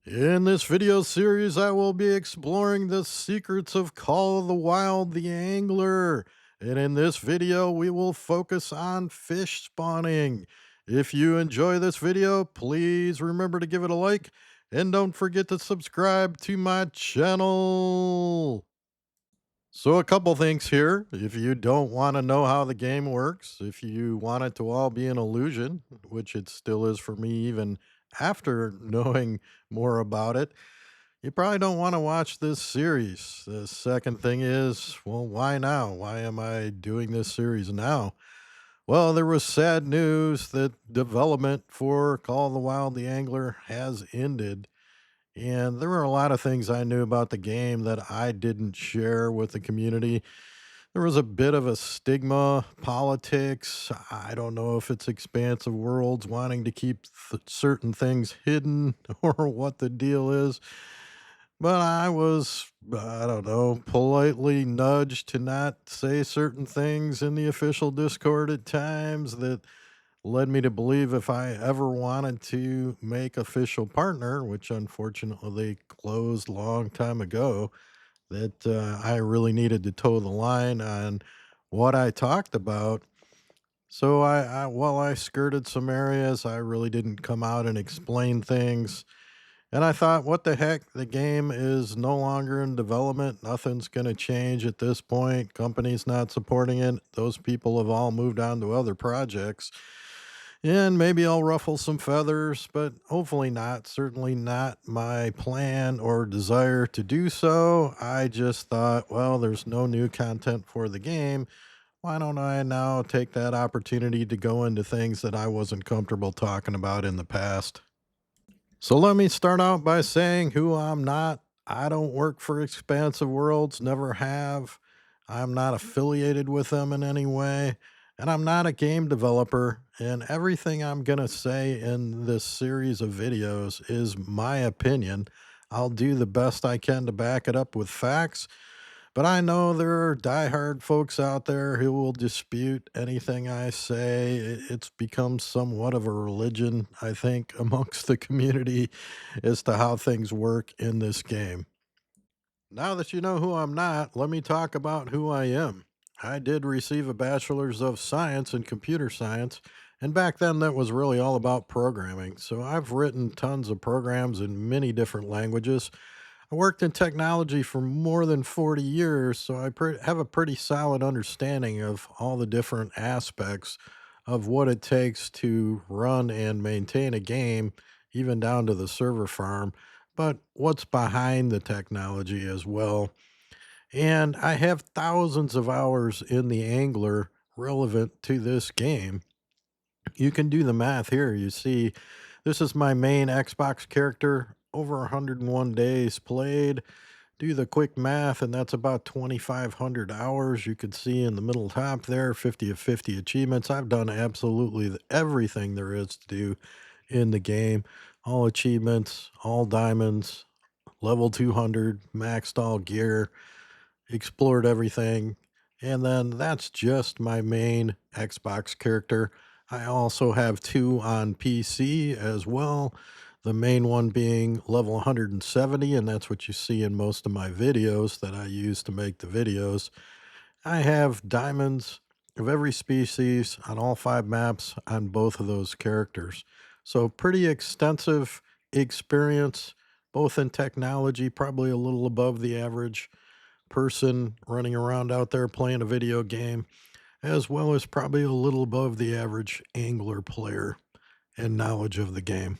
In this video series, I will be exploring the secrets of Call of the Wild the Angler. And in this video, we will focus on fish spawning. If you enjoy this video, please remember to give it a like and don't forget to subscribe to my channel. So, a couple things here. If you don't want to know how the game works, if you want it to all be an illusion, which it still is for me, even after knowing more about it, you probably don't want to watch this series. The second thing is, well, why now? Why am I doing this series now? Well, there was sad news that development for Call of the Wild the Angler has ended. And there were a lot of things I knew about the game that I didn't share with the community. There was a bit of a stigma, politics. I don't know if it's expansive worlds wanting to keep certain things hidden or what the deal is. But I was, I don't know, politely nudged to not say certain things in the official Discord at times that led me to believe if I ever wanted to make official partner, which unfortunately they closed long time ago, that I really needed to toe the line on what I talked about. So while I skirted some areas, I really didn't come out and explain things. And I thought, what the heck? The game is no longer in development. Nothing's going to change at this point. Company's not supporting it. Those people have all moved on to other projects. And maybe I'll ruffle some feathers, but hopefully not. Certainly not my plan or desire to do so. I just thought, well, there's no new content for the game. Why don't I now take that opportunity to go into things that I wasn't comfortable talking about in the past? So let me start out by saying who I'm not. I don't work for Expansive Worlds, never have. I'm not affiliated with them in any way, and I'm not a game developer. And everything I'm going to say in this series of videos is my opinion. I'll do the best I can to back it up with facts, but I know there are diehard folks out there who will dispute anything I say. It's become somewhat of a religion, I think, amongst the community as to how things work in this game. Now that you know who I'm not, let me talk about who I am. I did receive a bachelor's of science in computer science, and back then that was really all about programming. So I've written tons of programs in many different languages. I worked in technology for more than 40 years, so I have a pretty solid understanding of all the different aspects of what it takes to run and maintain a game, even down to the server farm, but what's behind the technology as well. And I have thousands of hours in the Angler relevant to this game. You can do the math here. You see, this is my main Xbox character, over 101 days played. Do the quick math, and that's about 2,500 hours. You can see in the middle top there, 50 of 50 achievements. I've done absolutely everything there is to do in the game. All achievements, all diamonds, level 200, maxed all gear, explored everything. And then that's just my main Xbox character. I also have two on PC as well. The main one being level 170, and that's what you see in most of my videos that I use to make the videos. I have diamonds of every species on all five maps on both of those characters. So, pretty extensive experience, both in technology, probably a little above the average person running around out there playing a video game, as well as probably a little above the average angler player and knowledge of the game.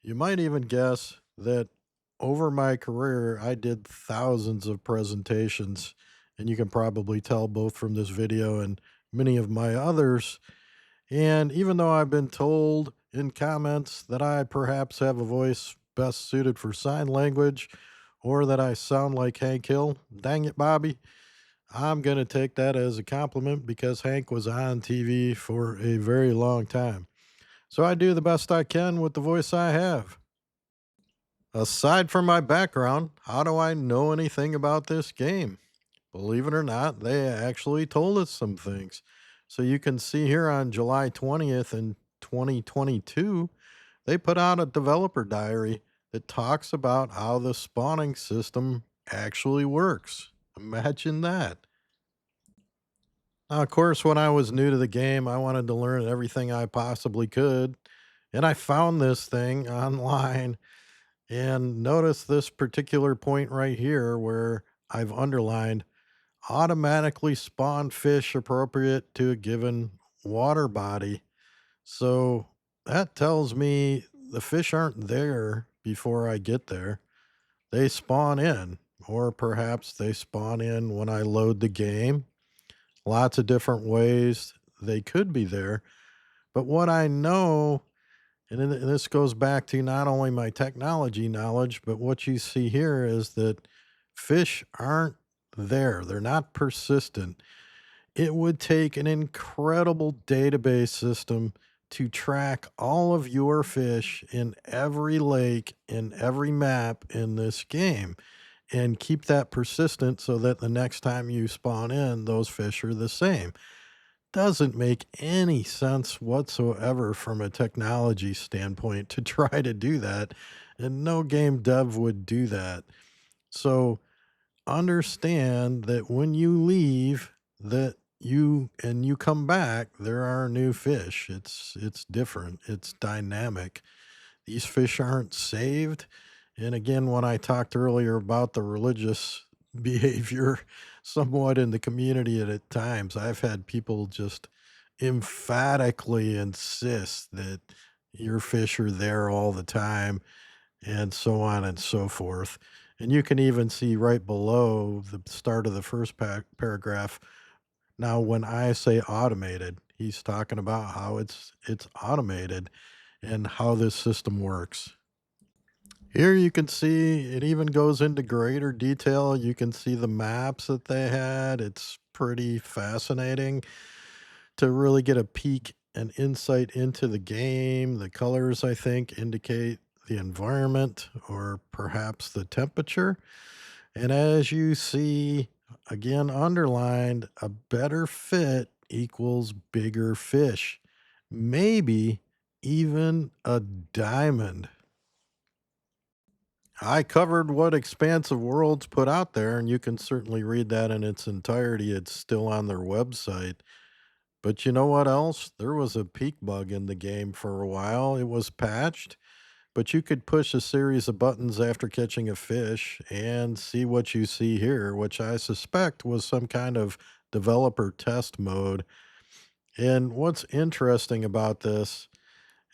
You might even guess that over my career, I did thousands of presentations, and you can probably tell both from this video and many of my others. And even though I've been told in comments that I perhaps have a voice best suited for sign language or that I sound like Hank Hill, dang it, Bobby, I'm going to take that as a compliment because Hank was on TV for a very long time. So I do the best I can with the voice I have. Aside from my background, how do I know anything about this game? Believe it or not, they actually told us some things. So you can see here on July 20th in 2022, They put out a developer diary that talks about how the spawning system actually works. Imagine that. Now, of course, when I was new to the game, I wanted to learn everything I possibly could. And I found this thing online and notice this particular point right here where I've underlined automatically spawn fish appropriate to a given water body. So that tells me the fish aren't there before I get there. They spawn in, or perhaps they spawn in when I load the game. Lots of different ways they could be there. But what I know, and this goes back to not only my technology knowledge, but what you see here is that fish aren't there. They're not persistent. It would take an incredible database system to track all of your fish in every lake, in every map in this game, and keep that persistent so that the next time you spawn in, those fish are the same. Doesn't make any sense whatsoever from a technology standpoint to try to do that, and no game dev would do that. So understand that when you leave, that you come back, there are new fish. It's different, it's dynamic. These fish aren't saved. And again, when I talked earlier about the religious behavior somewhat in the community at times, I've had people just emphatically insist that your fish are there all the time and so on and so forth. And you can even see right below the start of the first paragraph. Now, when I say automated, he's talking about how it's automated and how this system works. Here you can see it even goes into greater detail. You can see the maps that they had. It's pretty fascinating to really get a peek and insight into the game. The colors, I think, indicate the environment or perhaps the temperature. And as you see, again, underlined, a better fit equals bigger fish, maybe even a diamond. I covered what Expansive Worlds put out there, and you can certainly read that in its entirety. It's still on their website. But you know what else? There was a peak bug in the game for a while. It was patched, but you could push a series of buttons after catching a fish and see what you see here, which I suspect was some kind of developer test mode. And what's interesting about this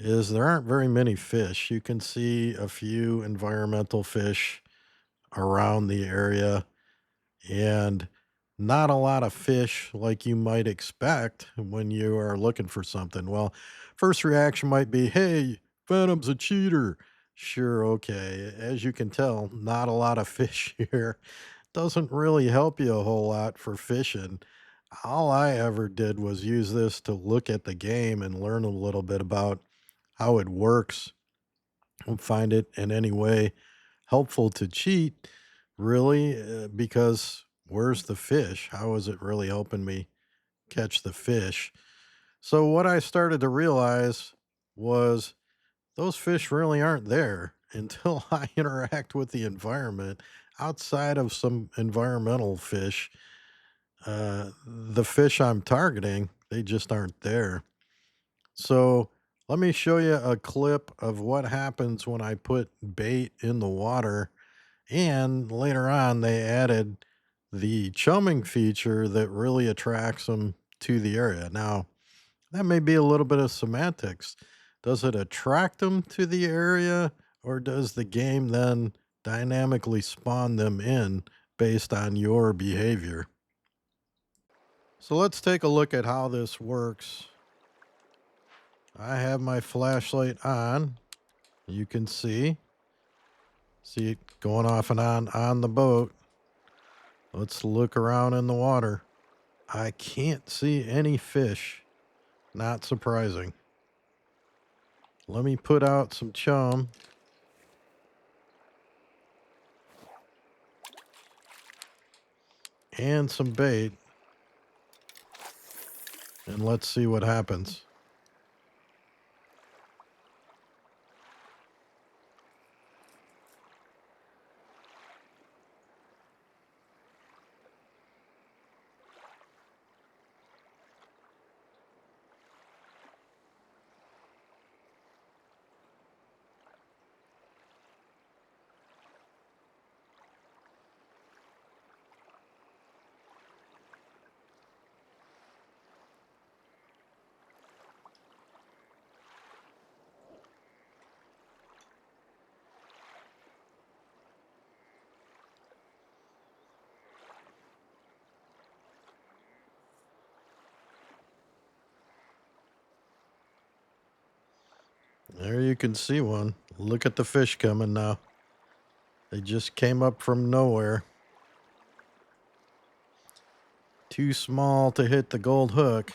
is there aren't very many fish. You can see a few environmental fish around the area and not a lot of fish like you might expect when you are looking for something. Well, first reaction might be, hey, Venom's a cheater. Sure, okay. As you can tell, not a lot of fish here. Doesn't really help you a whole lot for fishing. All I ever did was use this to look at the game and learn a little bit about how it works. Don't find it in any way helpful to cheat, really, because where's the fish? How is it really helping me catch the fish? So, what I started to realize was those fish really aren't there until I interact with the environment outside of some environmental fish. The fish I'm targeting, they just aren't there. So let me show you a clip of what happens when I put bait in the water. And later on, they added the chumming feature that really attracts them to the area. Now, that may be a little bit of semantics. Does it attract them to the area, or does the game then dynamically spawn them in based on your behavior? So let's take a look at how this works. I have my flashlight on. You can see it going off and on the boat. Let's look around in the water. I can't see any fish. Not surprising. Let me put out some chum and some bait, and let's see what happens. There you can see one. Look at the fish coming now. They just came up from nowhere. Too small to hit the gold hook,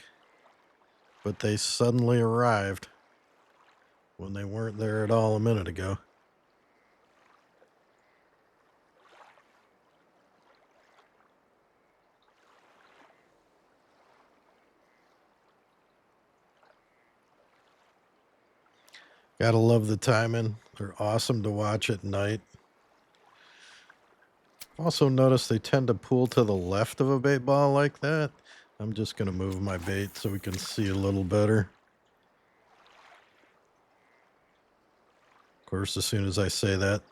but they suddenly arrived when they weren't there at all a minute ago. Gotta love the timing. They're awesome to watch at night. Also notice they tend to pull to the left of a bait ball like that. I'm just going to move my bait so we can see a little better. Of course, as soon as I say that,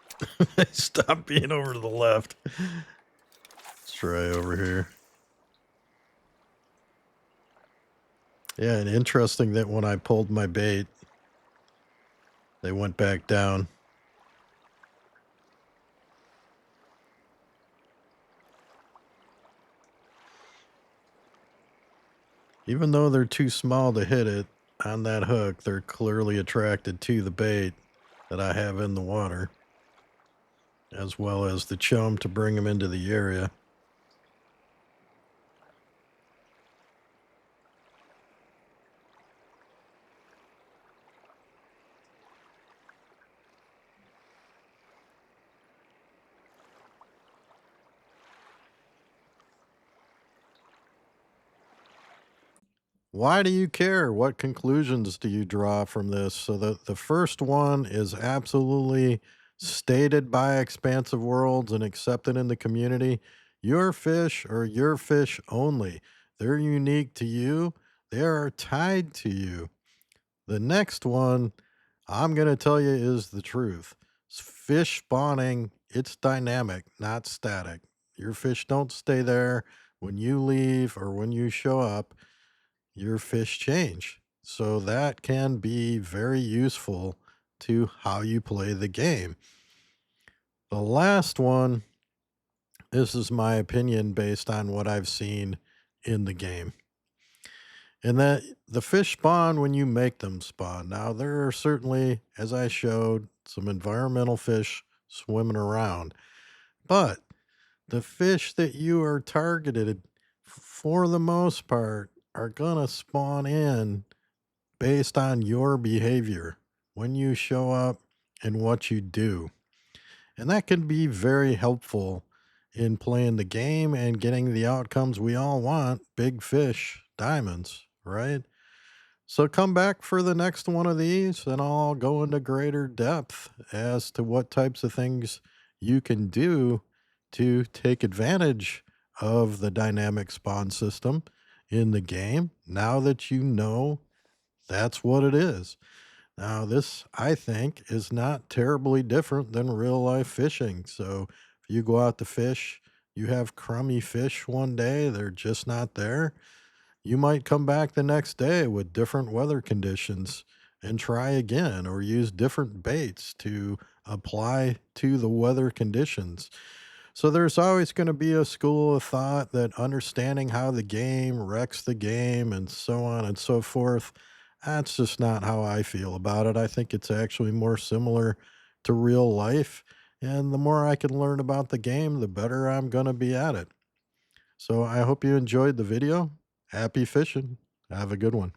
they stop being over to the left. Let's try over here. Yeah, and interesting that when I pulled my bait, they went back down. Even though they're too small to hit it on that hook, they're clearly attracted to the bait that I have in the water, as well as the chum to bring them into the area. Why do you care? What conclusions do you draw from this? So the first one is absolutely stated by Expansive Worlds and accepted in the community. Your fish are your fish only. They're unique to you. They are tied to you. The next one I'm going to tell you is the truth. Fish spawning, it's dynamic, not static. Your fish don't stay there when you leave or when you show up. Your fish change. So that can be very useful to how you play the game. The last one, this is my opinion based on what I've seen in the game. And that the fish spawn when you make them spawn. Now, there are certainly, as I showed, some environmental fish swimming around. But the fish that you are targeted, for the most part, are going to spawn in based on your behavior when you show up and what you do. And that can be very helpful in playing the game and getting the outcomes we all want, big fish, diamonds, right? So come back for the next one of these and I'll go into greater depth as to what types of things you can do to take advantage of the dynamic spawn system in the game now that you know that's what it is. Now, this, I think, is not terribly different than real life fishing. So if you go out to fish, you have crummy fish one day, they're just not there. You might come back the next day with different weather conditions and try again, or use different baits to apply to the weather conditions. So there's always going to be a school of thought that understanding how the game wrecks the game and so on and so forth. That's just not how I feel about it. I think it's actually more similar to real life. And the more I can learn about the game, the better I'm going to be at it. So I hope you enjoyed the video. Happy fishing. Have a good one.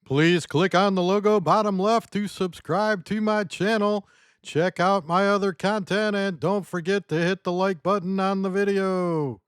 Please click on the logo bottom left to subscribe to my channel. Check out my other content and don't forget to hit the like button on the video.